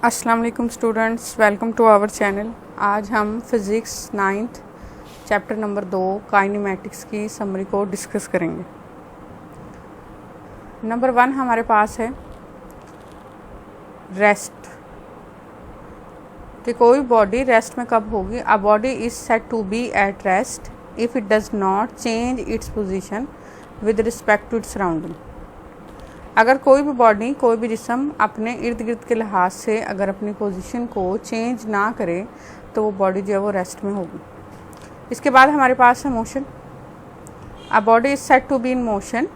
अस्सलाम वालेकुम students, welcome to our channel. आज हम physics 9th chapter number 2 kinematics की समरी को डिस्कस करेंगे। नंबर 1 हमारे पास है रेस्ट, कि कोई बॉडी रेस्ट में कब होगी। A body is said to be at rest if it does not change its position with respect to its surrounding. अगर कोई भी बॉडी, कोई भी जिस्म अपने इर्द गिर्द के लिहाज से अगर अपनी पोजीशन को चेंज ना करे तो वो बॉडी जो है वो रेस्ट में होगी। इसके बाद हमारे पास है motion. A body is said to be in motion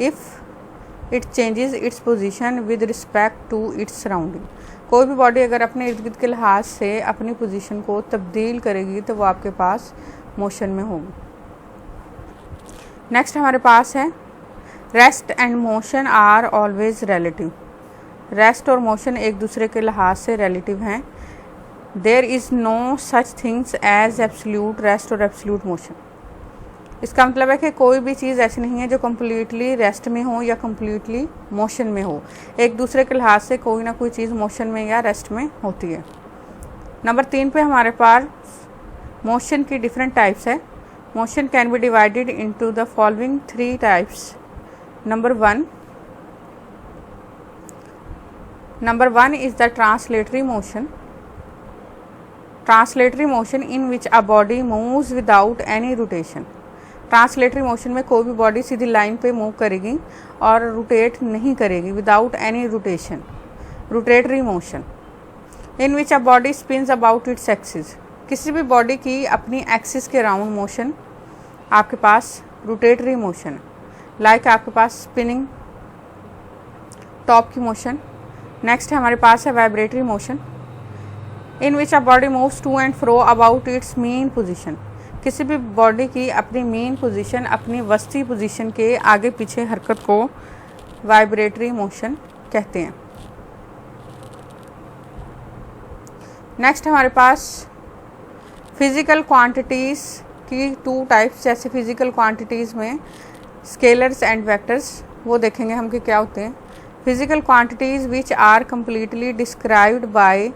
if it changes its position with respect to its surrounding. कोई भी बॉडी अगर अपने इर्द गिर्द के लिहाज से अपनी पोजीशन को तब्दील करेगी तो वो आपके पास मोशन में होगी। नेक्स्ट हमारे पास है rest and motion are always relative. Rest और मोशन एक दूसरे के लिहाज से रिलेटिव हैं। There is no such things as absolute rest और एब्सोल्यूट मोशन। इसका मतलब है कि कोई भी चीज़ ऐसी नहीं है जो कम्प्लीटली रेस्ट में हो या कम्प्लीटली मोशन में हो। एक दूसरे के लिहाज से कोई ना कोई चीज़ मोशन में या रेस्ट में होती है। नंबर 3 पे हमारे पास मोशन की डिफरेंट टाइप्स है। Motion can be divided into the following 3 types. Number one is the translatory motion. Translatory motion in which a body moves without any rotation. Translatory motion में कोई भी बॉडी सीधी line पे move करेगी और rotate नहीं करेगी without any rotation. Rotatory motion in which a body spins about its axis. किसी भी बॉडी की अपनी एक्सिस के राउंड मोशन आपके पास रोटेटरी मोशन है। लाइक आपके पास स्पिनिंग टॉप की मोशन। नेक्स्ट है हमारे पास है vibratory motion in which a body moves to and fro about its mean position. किसी भी बॉडी की अपनी मीन पोजीशन, अपनी वस्ती पोजीशन के आगे पीछे हरकत को वाइब्रेटरी मोशन कहते हैं। नेक्स्ट हमारे पास फिज़िकल क्वांटिटीज़ की 2 टाइप्स। जैसे फिज़िकल क्वांटिटीज़ में स्केलर्स एंड वेक्टर्स, वो देखेंगे हम कि क्या होते हैं। Physical quantities which are completely described by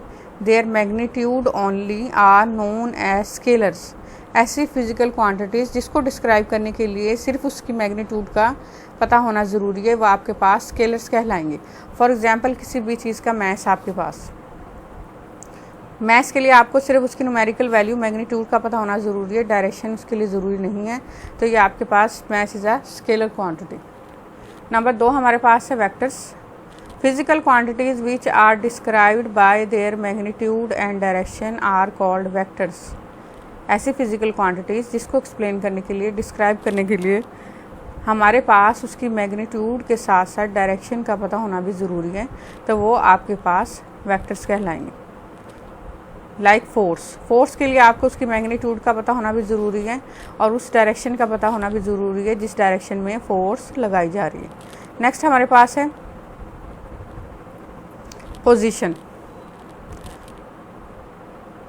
their magnitude only are known as scalars. ऐसी फिजिकल क्वांटिटीज़ जिसको डिस्क्राइब करने के लिए सिर्फ उसकी मैग्नीट्यूड का पता होना ज़रूरी है, वो आपके पास स्केलर्स कहलाएंगे। फॉर एग्जांपल किसी भी चीज़ का मैस आपके पास, मैस के लिए आपको सिर्फ उसकी न्यूमेरिकल वैल्यू मैग्नीट्यूड का पता होना ज़रूरी है, डायरेक्शन उसके लिए ज़रूरी नहीं है। तो ये आपके पास mass is a scalar quantity. Number 2 हमारे पास है vectors. Physical quantities which are described by their magnitude and direction are called vectors. ऐसी फिजिकल क्वांटिटीज़ जिसको एक्सप्लेन करने के लिए, डिस्क्राइब करने के लिए हमारे पास उसकी मैग्नीट्यूड के साथ साथ डायरेक्शन का पता होना भी ज़रूरी है, तो वो आपके पास वेक्टर्स कहलाएंगे। लाइक फोर्स के लिए आपको उसकी मैग्नीट्यूड का पता होना भी ज़रूरी है और उस डायरेक्शन का पता होना भी ज़रूरी है जिस डायरेक्शन में फोर्स लगाई जा रही है। नेक्स्ट हमारे पास है position.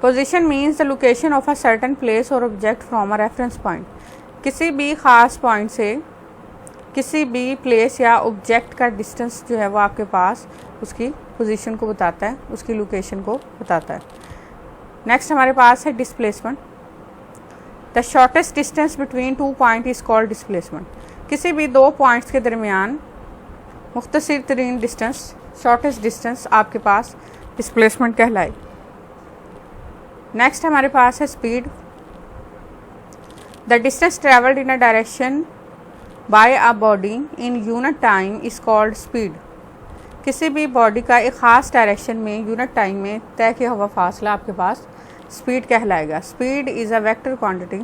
Position means the location of a certain place or object from a reference point. किसी भी ख़ास पॉइंट से किसी भी प्लेस या ऑब्जेक्ट का डिस्टेंस जो है वो आपके पास उसकी पोजीशन को बताता है, उसकी लोकेशन को बताता है। नेक्स्ट हमारे पास है displacement. The shortest distance between 2 point is called displacement. किसी भी 2 पॉइंट्स के दरमियान मुख्तसर तरीन डिस्टेंस, शॉर्टेस्ट डिस्टेंस आपके पास डिस्प्लेसमेंट कहलाए। नेक्स्ट हमारे पास है speed. The distance travelled in a direction by a body in unit time is called speed. किसी भी बॉडी का एक ख़ास डायरेक्शन में यूनिट टाइम में तय किया हुआ फासला आपके पास स्पीड कहलाएगा। Speed is a vector quantity.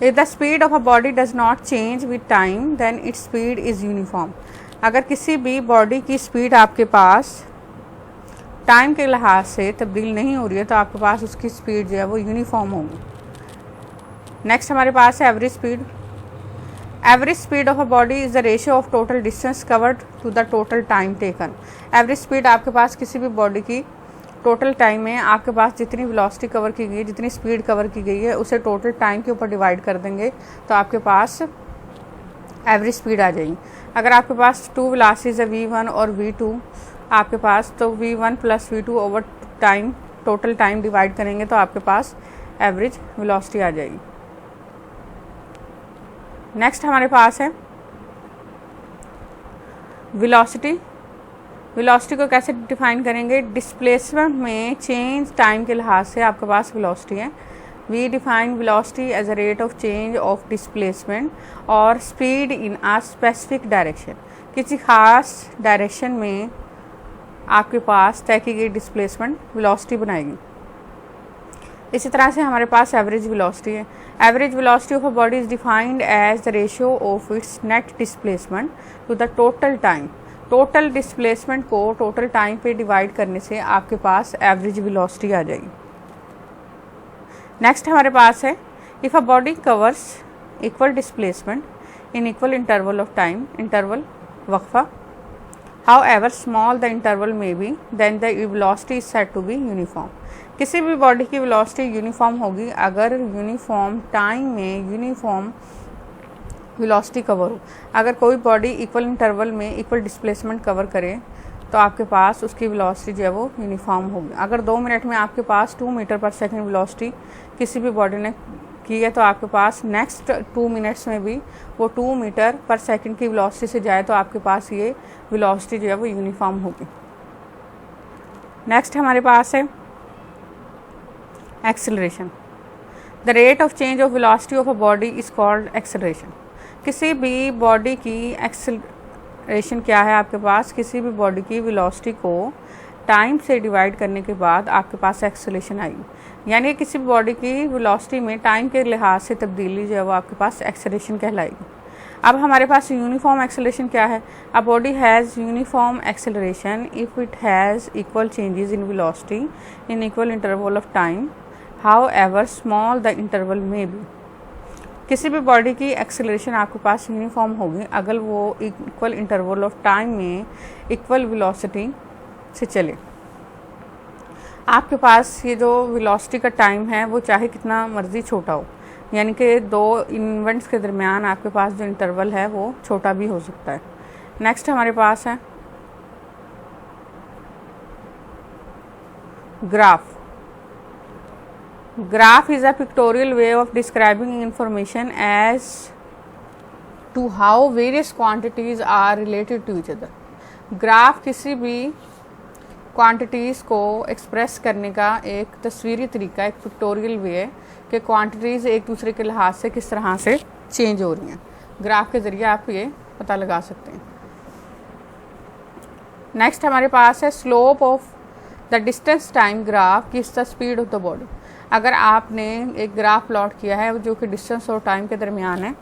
If the speed of a body does not change with time then its speed is uniform. अगर किसी भी बॉडी की स्पीड आपके पास टाइम के लिहाज से तब्दील नहीं हो रही है तो आपके पास उसकी स्पीड जो है वो यूनिफॉर्म होगी। नेक्स्ट हमारे पास है average speed. Average speed of a body is the ratio of total distance covered to the total time taken. Average speed आपके पास किसी भी बॉडी की टोटल टाइम में आपके पास जितनी वेलोसिटी कवर की गई है, जितनी स्पीड कवर की गई है, उसे टोटल टाइम के ऊपर डिवाइड कर देंगे तो आपके पास एवरेज स्पीड आ जाएगी। अगर आपके पास 2 वेलोसिटीज है v1 और v2 आपके पास, तो v1 plus v2 over time, total time divide करेंगे तो आपके पास एवरेज वेलोसिटी आ जाएगी। नेक्स्ट हमारे पास है वेलोसिटी। वेलोसिटी को कैसे डिफाइन करेंगे? डिस्प्लेसमेंट में चेंज टाइम के लिहाज से आपके पास वेलोसिटी है। We define velocity as a rate of change of displacement or speed in a specific direction. किसी खास डायरेक्शन में आपके पास तय की गई डिस्प्लेसमेंट वेलोसिटी बनाएगी। इसी तरह से हमारे पास एवरेज वेलोसिटी है। Average velocity of a body is defined as the ratio of its net displacement to the total time. Total displacement को टोटल टाइम पे डिवाइड करने से आपके पास एवरेज वेलोसिटी आ जाएगी। नेक्स्ट हमारे पास है if a body covers equal displacement in equal interval of time, interval वक्फा, however small the interval may be, then the velocity is said to be uniform। किसी भी बॉडी की वेलोसिटी यूनिफॉर्म होगी अगर यूनिफॉर्म टाइम में uniform velocity cover हो। अगर कोई बॉडी इक्वल इंटरवल में इक्वल डिस्प्लेसमेंट कवर करे तो आपके पास उसकी वेलोसिटी जो है वो यूनिफॉर्म होगी। अगर 2 मिनट में आपके पास 2 मीटर पर सेकेंड वेलोसिटी किसी भी बॉडी ने की है तो आपके पास नेक्स्ट 2 मिनट्स में भी वो 2 मीटर पर सेकंड की वेलोसिटी से जाए तो आपके पास ये वेलोसिटी जो है वो यूनिफॉर्म होगी। नेक्स्ट हमारे पास है acceleration. The rate of change of velocity of a body is called acceleration. किसी भी बॉडी की एक्सेलरेशन क्या है? आपके पास किसी भी बॉडी की वेलोसिटी को टाइम से डिवाइड करने के बाद आपके पास एक्सेलरेशन आएगी। यानी किसी भी बॉडी की वेलोसिटी में टाइम के लिहाज से तब्दीली जो है वो आपके पास एक्सेलरेशन कहलाएगी। अब हमारे पास यूनिफॉर्म एक्सेलरेशन क्या है? A body has uniform acceleration if it has equal changes in velocity in equal interval of time, however small the interval में बी। किसी भी बॉडी की एक्सेलरेशन आपके पास यूनिफॉर्म होगी अगर वो इक्वल इंटरवल ऑफ टाइम में इक्वल वेलोसिटी से चले। आपके पास ये जो वेलोसिटी का टाइम है वो चाहे कितना मर्जी छोटा हो, यानी कि 2 इवेंट्स के दरमियान आपके पास जो इंटरवल है वो छोटा भी हो सकता है। नेक्स्ट हमारे पास है graph. Graph is a pictorial way of describing information as to how various quantities are related to each other. Graph किसी भी क्वांटिटीज़ को एक्सप्रेस करने का एक तस्वीरी तरीका, एक पिक्टोरियल वे है कि क्वांटिटीज़ एक दूसरे के लिहाज से किस तरह से चेंज हो रही हैं। ग्राफ के ज़रिए आप ये पता लगा सकते हैं। नेक्स्ट हमारे पास है slope of the distance time graph gives the speed of the body. अगर आपने एक ग्राफ प्लॉट किया है जो कि डिस्टेंस और टाइम के दरमियान है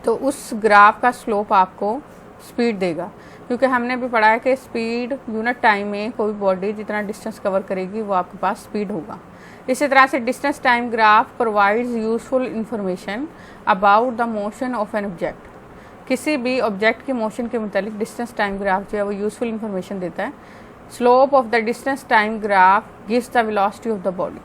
तो उस ग्राफ का स्लोप आपको स्पीड देगा, क्योंकि हमने भी पढ़ा है कि स्पीड यूनिट टाइम में कोई बॉडी जितना डिस्टेंस कवर करेगी वो आपके पास स्पीड होगा। इसी तरह से distance time graph provides useful information about the motion of an object. किसी भी ऑब्जेक्ट के मोशन के मुतालिक डिस्टेंस टाइम ग्राफ जो है वो यूजफुल इंफॉर्मेशन देता है। Slope of the distance time graph gives the velocity of the body.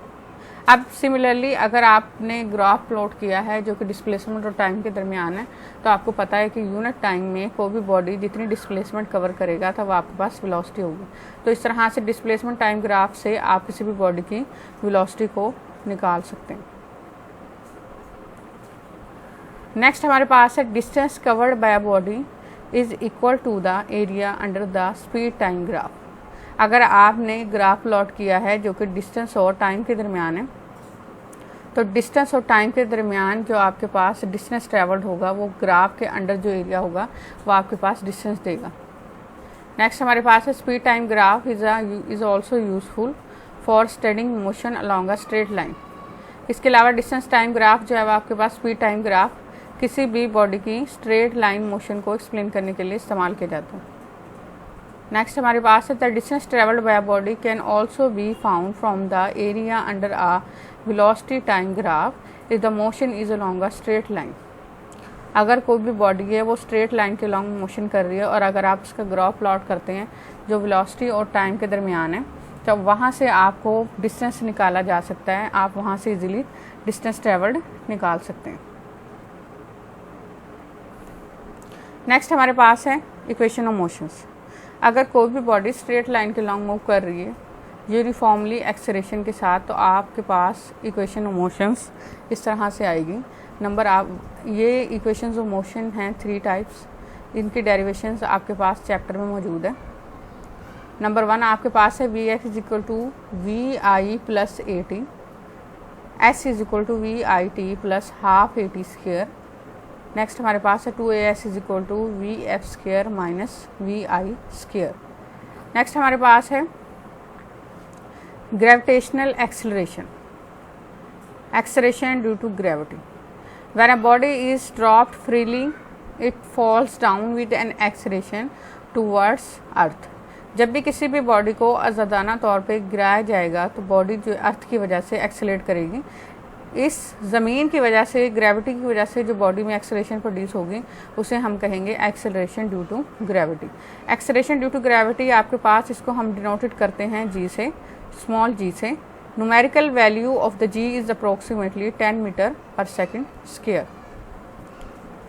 अब सिमिलरली अगर आपने ग्राफ प्लॉट किया है जो कि डिस्प्लेसमेंट और टाइम के दरमियान है तो आपको पता है कि यूनिट टाइम में कोई भी बॉडी जितनी डिस्प्लेसमेंट कवर करेगा तो वह आपके पास वेलोसिटी होगी। तो इस तरह से डिस्प्लेसमेंट टाइम ग्राफ से आप किसी भी बॉडी की वेलोसिटी को निकाल सकते हैं। नेक्स्ट हमारे पास है distance covered by a body is equal to the area under the speed time graph. अगर आपने ग्राफ प्लॉट किया है जो कि डिस्टेंस और टाइम के दरमियान है तो डिस्टेंस और टाइम के दरमियान जो आपके पास डिस्टेंस ट्रेवल्ड होगा वो ग्राफ के अंडर जो एरिया होगा वो आपके पास डिस्टेंस देगा। नेक्स्ट हमारे पास है speed time graph is also useful for studying motion along a straight line. इसके अलावा डिस्टेंस टाइम ग्राफ जो है वो आपके पास स्पीड टाइम ग्राफ किसी भी बॉडी की स्ट्रेट लाइन मोशन को एक्सप्लेन करने के लिए इस्तेमाल किया जाता है। नेक्स्ट हमारे पास है the distance travelled by a body can also be found from the area under a velocity time graph if the motion is along a straight line. अगर कोई भी बॉडी है वो स्ट्रेट लाइन के लॉन्ग मोशन कर रही है और अगर आप इसका ग्राफ प्लॉट करते हैं जो वेलोसिटी और टाइम के दरमियान है तो वहाँ से आपको डिस्टेंस निकाला जा सकता है। आप वहाँ से इजीली डिस्टेंस ट्रेवल्ड निकाल सकते हैं। नेक्स्ट हमारे पास है इक्वेशन ऑफ मोशंस। अगर कोई भी बॉडी स्ट्रेट लाइन के लॉन्ग मूव कर रही है यूनिफॉर्मली एक्सेलरेशन के साथ, तो आपके पास इक्वेशन ऑफ मोशंस इस तरह से आएगी। ये इक्वेशंस ऑफ मोशन हैं 3 टाइप्स, इनकी डेरिवेशंस आपके पास चैप्टर में मौजूद है। नंबर 1 आपके पास है Vx is equal to V I plus A T, S is equal to V I T plus half A T square. Next हमारे पास है 2as is equal to V F square minus V I square. Next हमारे पास है gravitational acceleration due to gravity. When a body is dropped freely, it falls down with an acceleration towards earth. जब भी किसी भी body को आज़ादाना तौर पे गिराया जाएगा तो बॉडी जो अर्थ की वजह से एक्सेलरेट करेगी। इस ज़मीन की वजह से, ग्रेविटी की वजह से जो बॉडी में एक्सेलरेशन प्रोड्यूस होगी उसे हम कहेंगे acceleration due to gravity. Acceleration due to gravity आपके पास, इसको हम डिनोटेड करते हैं जी से, स्मॉल जी से। Numerical value of the G is approximately 10 metre per second square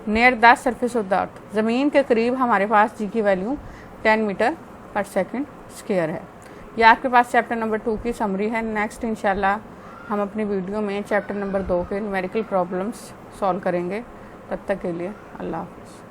near the surface of the earth. ज़मीन के करीब हमारे पास जी की value 10 metre per second square है। यह आपके पास चैप्टर नंबर 2 की समरी है। नेक्स्ट इंशाल्लाह हम अपनी वीडियो में चैप्टर नंबर 2 के न्यूमेरिकल प्रॉब्लम्स सॉल्व करेंगे। तब तक के लिए अल्लाह हाफ़िज़।